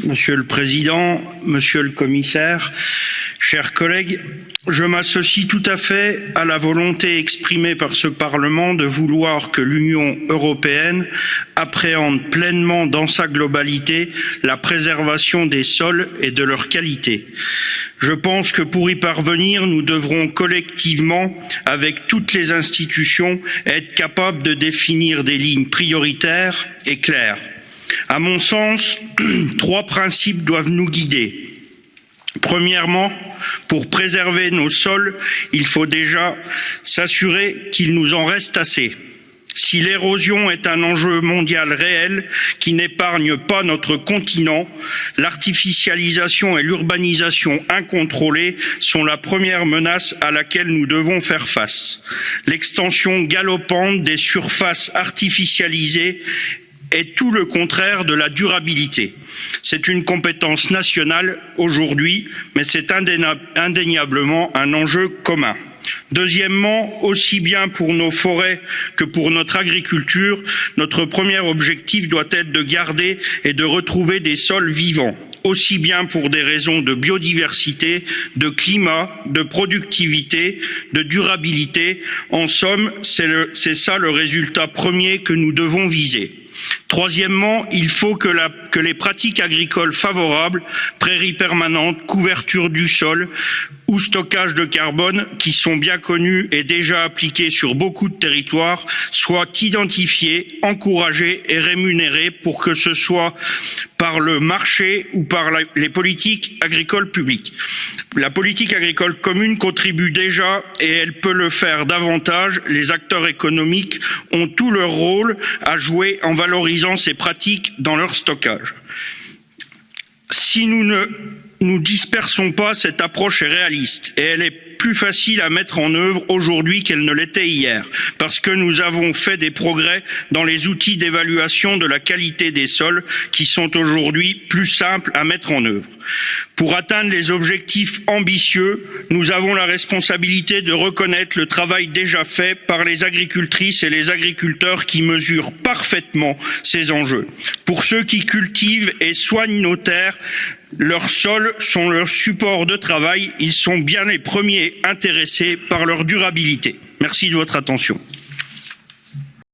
Monsieur le Président, Monsieur le Commissaire, chers collègues, je m'associe tout à fait à la volonté exprimée par ce Parlement de vouloir que l'Union européenne appréhende pleinement dans sa globalité la préservation des sols et de leur qualité. Je pense que pour y parvenir, nous devrons collectivement, avec toutes les institutions, être capables de définir des lignes prioritaires et claires. À mon sens, 3 principes doivent nous guider. Premièrement, pour préserver nos sols, il faut déjà s'assurer qu'il nous en reste assez. Si l'érosion est un enjeu mondial réel qui n'épargne pas notre continent, l'artificialisation et l'urbanisation incontrôlée sont la première menace à laquelle nous devons faire face. L'extension galopante des surfaces artificialisées est tout le contraire de la durabilité. C'est une compétence nationale aujourd'hui, mais c'est indéniablement un enjeu commun. Deuxièmement, aussi bien pour nos forêts que pour notre agriculture, notre premier objectif doit être de garder et de retrouver des sols vivants, aussi bien pour des raisons de biodiversité, de climat, de productivité, de durabilité. En somme, c'est ça le résultat premier que nous devons viser. Troisièmement, il faut que les pratiques agricoles favorables, prairies permanentes, couverture du sol ou stockage de carbone, qui sont bien connus et déjà appliqués sur beaucoup de territoires, soient identifiés, encouragés et rémunérés pour que ce soit par le marché ou par les politiques agricoles publiques. La politique agricole commune contribue déjà et elle peut le faire davantage. Les acteurs économiques ont tout leur rôle à jouer en valorisant ces pratiques dans leur stockage. Si nous ne nous dispersons pas, cette approche est réaliste et elle est plus facile à mettre en œuvre aujourd'hui qu'elle ne l'était hier, parce que nous avons fait des progrès dans les outils d'évaluation de la qualité des sols qui sont aujourd'hui plus simples à mettre en œuvre. Pour atteindre les objectifs ambitieux, nous avons la responsabilité de reconnaître le travail déjà fait par les agricultrices et les agriculteurs qui mesurent parfaitement ces enjeux. Pour ceux qui cultivent et soignent nos terres, leurs sols sont leur support de travail, ils sont bien les premiers intéressés par leur durabilité. Merci de votre attention.